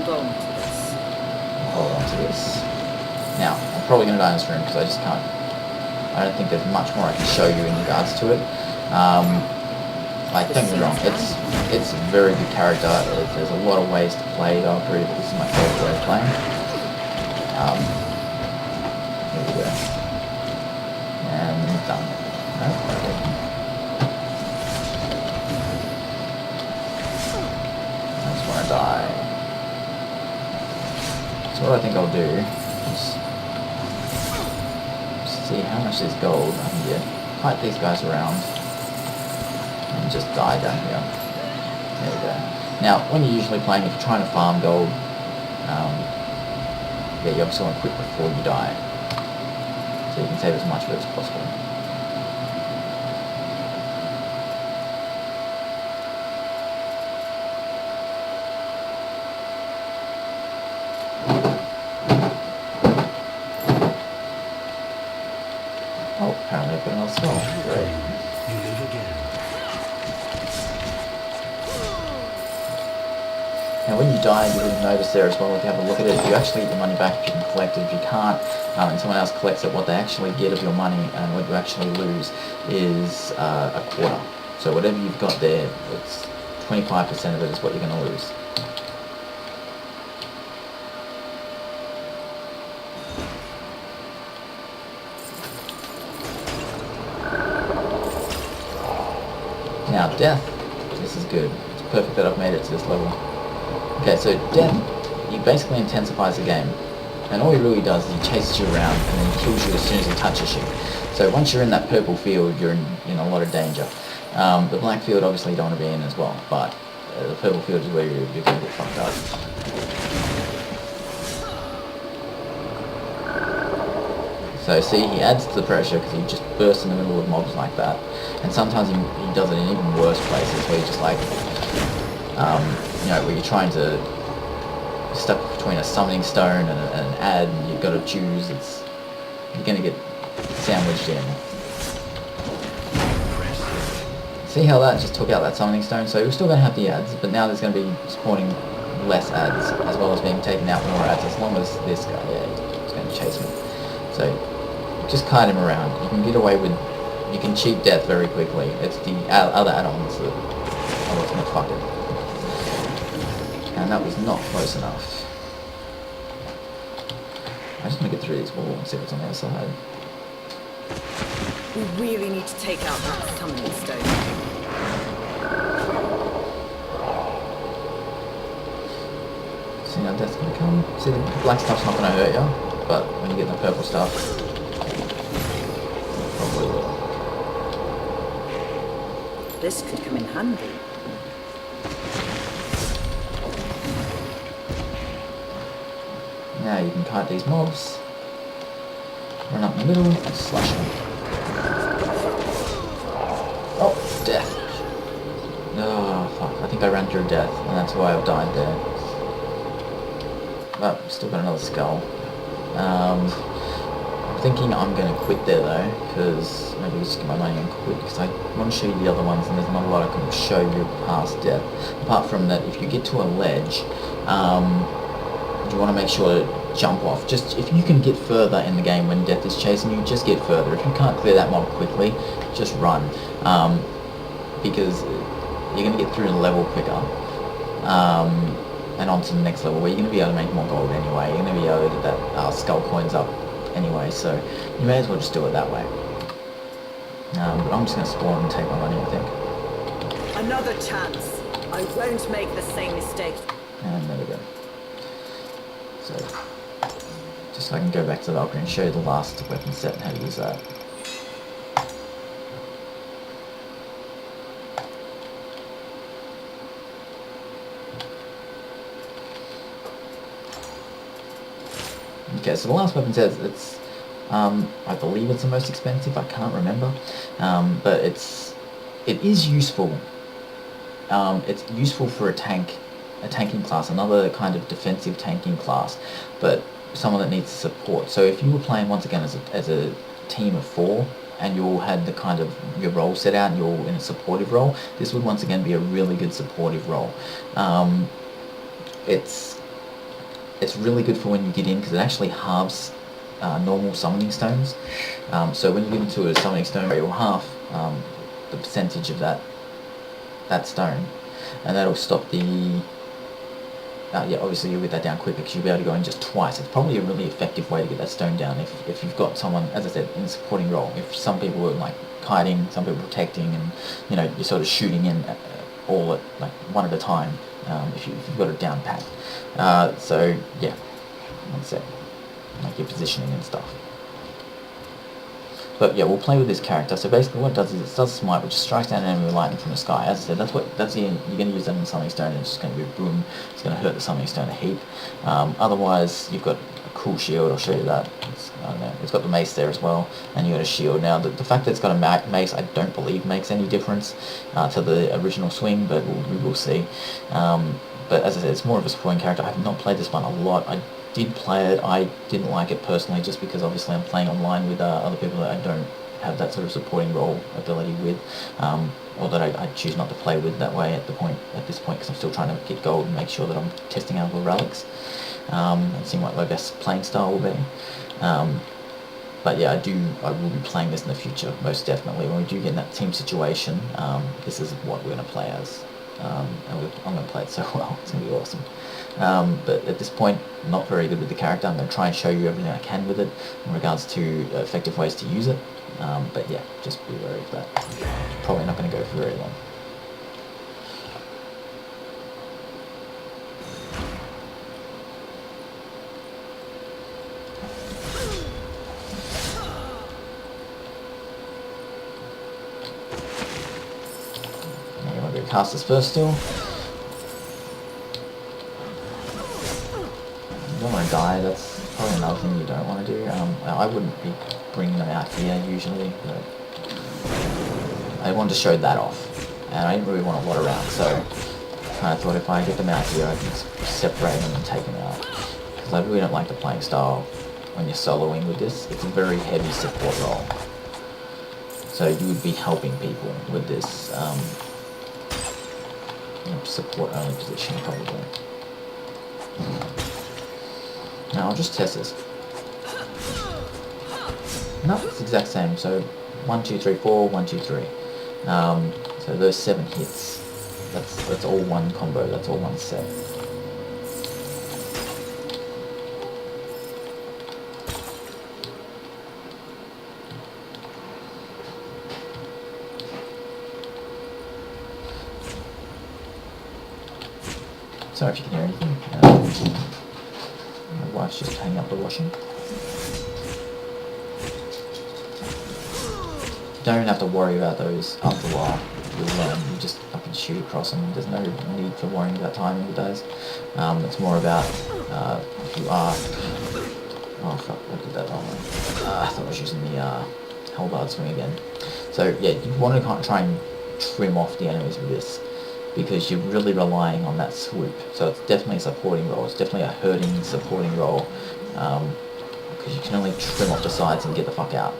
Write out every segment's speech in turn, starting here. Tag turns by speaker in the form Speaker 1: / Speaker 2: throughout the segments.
Speaker 1: hold on to this.
Speaker 2: Hold on to this. Now, I'm probably going to die in this room because I just can't. I don't think there's much more I can show you in regards to it. Like, don't get me wrong, it's a very good character. There's a lot of ways to play Valkyrie, but this is my favourite way of playing. Here we go. And done. No, okay. I just want to die. So what I think I'll do is see how much this gold I can get. Fight these guys around. And just die down here. There we go. Now, when you're usually playing, if you're trying to farm gold, yeah, you obviously want to quit before you die. So you can save as much of it as possible. Oh, apparently I've got another spell. Great.
Speaker 3: You live again.
Speaker 2: Now when you die, you would have noticed there as well, if you have a look at it, you actually get your money back if you can collect it. If you can't, and someone else collects it, what they actually get of your money and what you actually lose is a quarter. So whatever you've got there, it's 25% of it is what you're going to lose. Now death, this is good. It's perfect that I've made it to this level. Okay, so death, he basically intensifies the game. And all he really does is he chases you around and then kills you as soon as he touches you. So once you're in that purple field, you're in a lot of danger. The black field obviously you don't want to be in as well, but the purple field is where you're going to get fucked up. So see, he adds to the pressure because he just bursts in the middle of mobs like that. And sometimes he does it in even worse places where you're just like, you know, where you're trying to, you're stuck between a summoning stone and an ad, and you've got to choose. You're going to get sandwiched in. See how that just took out that summoning stone? So we're still going to have the ads, but now there's going to be spawning less ads, as well as being taken out more ads, as long as this guy, yeah, he's going to chase me. So just kite him around. You can get away with, you can cheat death very quickly. It's the other add-ons that are what's going to fuck it. And that was not close enough. I just want to get through these walls and see what's on the other side.
Speaker 1: We really need to take out that summoning stone.
Speaker 2: See how death's going to come? See, the black stuff's not going to hurt you, but when you get the purple stuff, probably will.
Speaker 1: This could come in handy.
Speaker 2: Now you can kite these mobs, run up in the middle, and slash them. Oh, death. Oh, fuck. I think I ran through death, and that's why I've died there. But still got another skull. I'm thinking I'm going to quit there though, because maybe just get my money and quit, because I want to show you the other ones, and there's not a lot I can show you past death. Apart from that, if you get to a ledge, you want to make sure to jump off. Just if you can get further in the game when death is chasing you, just get further. If you can't clear that mob quickly, just run, because you're going to get through the level quicker, and on to the next level where you're going to be able to make more gold anyway. You're going to be able to get that skull coins up anyway, so you may as well just do it that way. But I'm just going to spawn and take my money, I think.
Speaker 1: Another chance. I won't make the same mistake.
Speaker 2: And there we go. So, just so I can go back to the Valkyrie and show you the last weapon set and how to use that. Okay, so the last weapon set, it's, I believe it's the most expensive, I can't remember, but it is useful. It's useful for a tanking class, another kind of defensive tanking class, but someone that needs support. So if you were playing once again as a team of 4 and you all had the kind of your role set out and you're all in a supportive role, this would once again be a really good supportive role. It's It's really good for when you get in because it actually halves normal summoning stones. So when you get into a summoning stone, it will half the percentage of that stone, and that'll stop the. Yeah, obviously you'll get that down quicker because you'll be able to go in just twice. It's probably a really effective way to get that stone down if you've got someone, as I said, in a supporting role. If some people are like kiting, some people protecting, and you're sort of shooting in all at like one at a time. If you've got it down pat. So yeah, that's it. Like your positioning and stuff. But yeah, we'll play with this character. So basically what it does is it does a smite, which strikes down an enemy with lightning from the sky. As I said, you're going to use that in Summoning Stone, and it's just going to be boom. It's going to hurt the Summoning Stone a heap. Otherwise, you've got a cool shield. I'll show you that. I don't know. It's got the mace there as well, and you've got a shield. Now, the fact that it's got a mace, I don't believe makes any difference to the original swing, but we will see. But as I said, it's more of a supporting character. I have not played this one a lot. I did play it. I didn't like it personally, just because obviously I'm playing online with other people that I don't have that sort of supporting role ability with, or that I choose not to play with that way at this point, because I'm still trying to get gold and make sure that I'm testing out the relics and seeing what my best playing style will be. But yeah, I will be playing this in the future, most definitely. When we do get in that team situation, this is what we're going to play as. And I'm going to play it so well. It's going to be awesome. But at this point, not very good with the character. I'm going to try and show you everything I can with it in regards to effective ways to use it. But yeah, just be wary of that. Probably not going to go for very long. Now you want to go cast this first still. You don't want to die, that's probably another thing you don't want to do. I wouldn't be bringing them out here usually, but I wanted to show that off, and I didn't really want a lot around, so I kind of thought if I get them out here I can separate them and take them out, because I really don't like the playing style when you're soloing with this. It's a very heavy support role, so you would be helping people with this support only position probably. Now I'll just test this. No, it's the exact same. So 1, 2, 3, 4, 1, 2, 3. So those 7 hits. That's all one combo. That's all one set. Sorry if you can hear anything. My wife's just hanging up the washing. Don't have to worry about those after a while. You just fucking shoot across them. There's no need for worrying about timing with those. It's more about if you are... Oh fuck, I did that wrong one. I thought I was using the Hellbard swing again. So yeah, you want to try and trim off the enemies with this, because you're really relying on that swoop. So it's definitely a supporting role. It's definitely a hurting supporting role, because you can only trim off the sides and get the fuck out.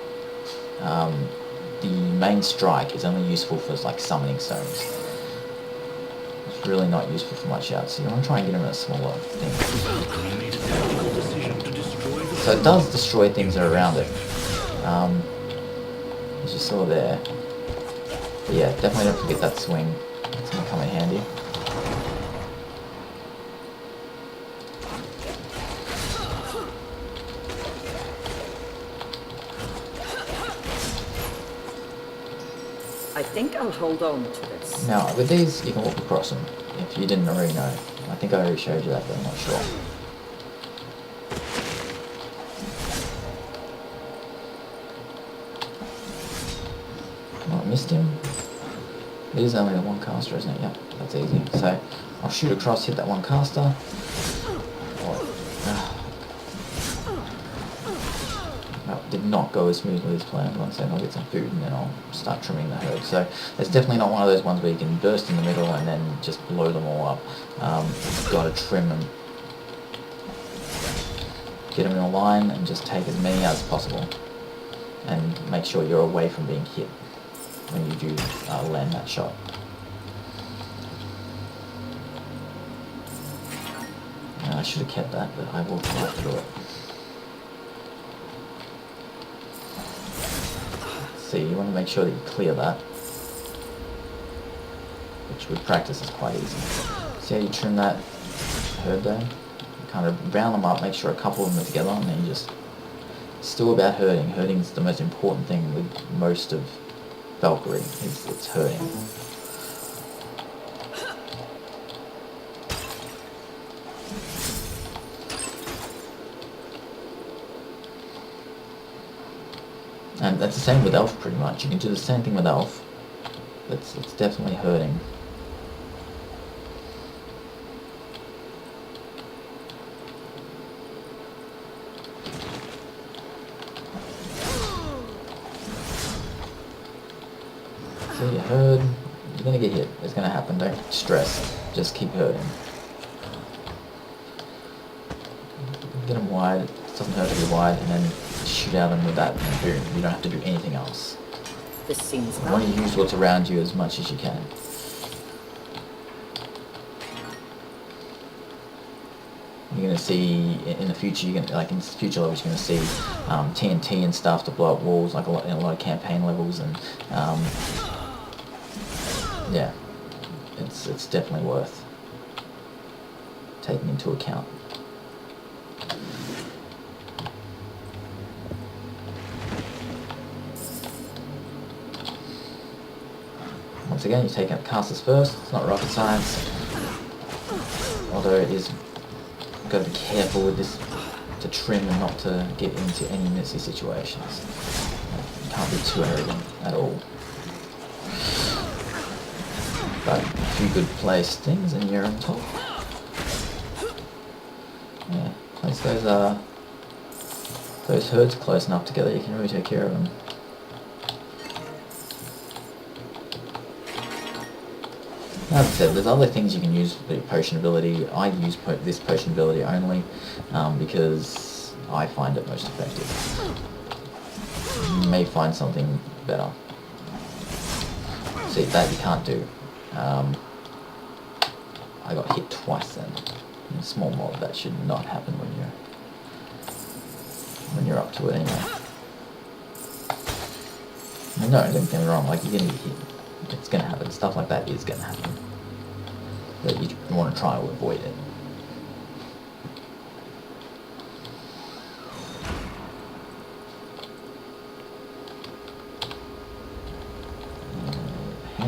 Speaker 2: The main strike is only useful for like summoning stones. It's really not useful for much else. So you want to try and get them in a smaller thing. So it does destroy things that are around it. As you saw there. But yeah, definitely don't forget that swing. It's going to come in handy.
Speaker 1: I think I'll hold on to this.
Speaker 2: Now, with these, you can walk across them, if you didn't already know. I think I already showed you that, but I'm not sure. Oh, I missed him. It is only the one caster, isn't it? Yep, that's easy. So, I'll shoot across, hit that one caster. That did not go as smoothly as planned. One second, I'll get some food and then I'll start trimming the herd. So it's definitely not one of those ones where you can burst in the middle and then just blow them all up. You've got to trim them, get them in a line and just take as many as possible. And make sure you're away from being hit when you do land that shot. should have kept that, but I will try to do it. See, you want to make sure that you clear that, which with practice is quite easy. See how you trim that herd there? You kind of round them up, make sure a couple of them are together, and then you just... It's still about herding. Herding is the most important thing with most of Valkyrie, is it's herding. And that's the same with Elf pretty much. You can do the same thing with Elf. It's definitely hurting. So you herd, you're going to get hit. It's going to happen. Don't stress. Just keep herding. Get them wide. It doesn't hurt to be wide, and then shoot at them with that, and boom, you don't have to do anything else.
Speaker 1: This seems
Speaker 2: You want to use what's around you as much as you can. You're going to see in the future, you're going to, like in future levels, you're going to see TNT and stuff to blow up walls, like in a lot of campaign levels, and yeah, it's definitely worth taking into account. Once again, you take out casters first. It's not rocket science, although it is. You've got to be careful with this to trim and not to get into any messy situations. You can't be too arrogant at all. But a few good placed things and you're on top. Yeah, place those herds close enough together, you can really take care of them. As I said, there's other things you can use for your potion ability. I use this potion ability only because I find it most effective. You may find something better. See, that you can't do. I got hit twice then. In a small mob, that should not happen when you're up to it anyway. No, don't get me wrong, like, you're gonna get hit. It's gonna happen. Stuff like that is gonna happen. But you want to try to avoid it. I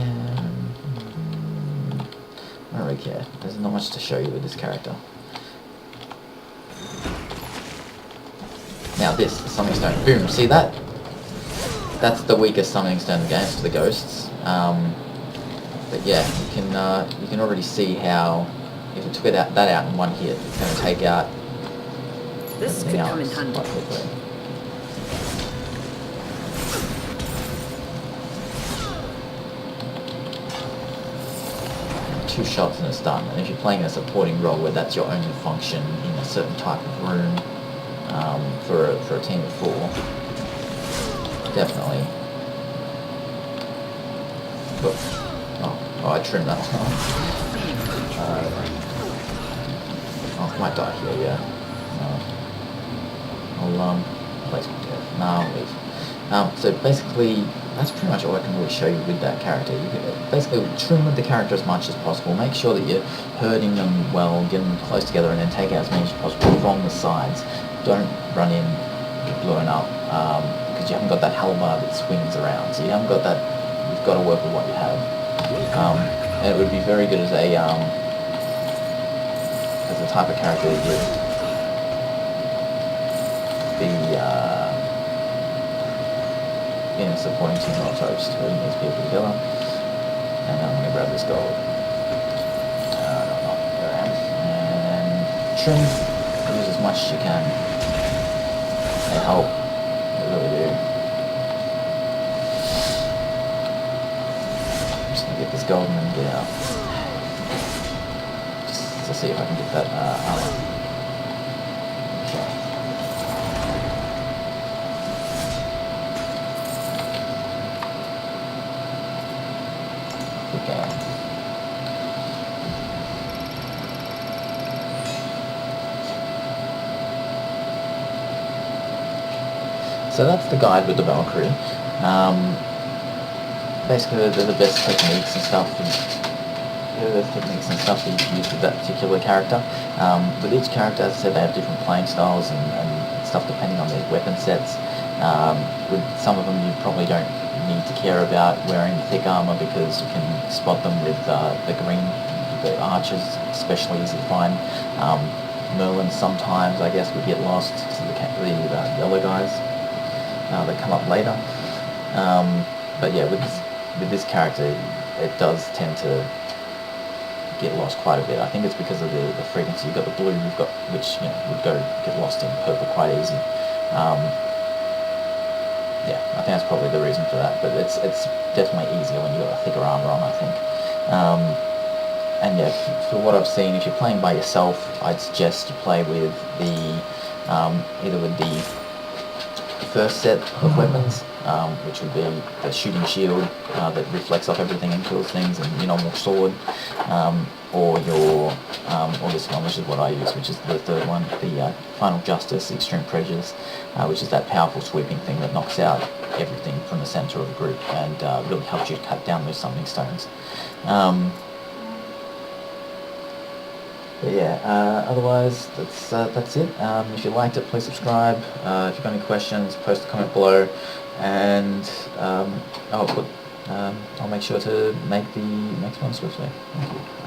Speaker 2: don't really care. There's not much to show you with this character. Now this, the Summoning Stone. Boom, see that? That's the weakest Summoning Stone in the game for the ghosts. But yeah, you can already see how if you took that out in one hit, it's going to take out
Speaker 1: this could come in handy.
Speaker 2: quite quickly. Two shots and it's done. And if you're playing a supporting role where that's your only function in a certain type of room, for a team of 4, definitely. But, oh, I trimmed that one. I might die here, yeah. I'll place my death. No, I'll leave. So basically, that's pretty much all I can really show you with that character. You can basically trim with the character as much as possible. Make sure that you're herding them well, get them close together, and then take out as many as possible from the sides. Don't run in, get blown up, because you haven't got that halberd that swings around. So you haven't got that. You've got to work with what you have. And it would be very good as a type of character that would be in a supporting team or toast, herding these people together. And I'm going to grab this gold. No, not there I am. And trim, use as much as you can. They help, they really do. I'm just going to get this gold and then get out. Just to see if I can get that armor. Okay. So that's the guide with the Valkyrie. Basically, they're the best techniques and stuff. The techniques and stuff that you can use with that particular character. With each character, as I said, they have different playing styles and stuff depending on their weapon sets. With some of them, you probably don't need to care about wearing thick armor because you can spot them with the green, the archers, especially easy to find. Merlins sometimes, I guess, would get lost to the yellow guys that come up later. But yeah, with this character, it does tend to get lost quite a bit. I think it's because of the frequency. You've got the blue, which would get lost in purple quite easy. Yeah, I think that's probably the reason for that. But it's definitely easier when you've got a thicker armor on, I think. And yeah, for what I've seen, if you're playing by yourself, I'd suggest you play with either with the first set of weapons, which would be the shooting shield that reflects off everything and kills things, and your normal sword, or this one, which is what I use, which is the third one, the Final Justice, Extreme Prejudice, which is that powerful sweeping thing that knocks out everything from the centre of the group and really helps you cut down those summoning stones. But yeah, otherwise that's it. If you liked it, please subscribe. If you've got any questions, post a comment below, and I'll make sure to make the next one swiftly. Thank you.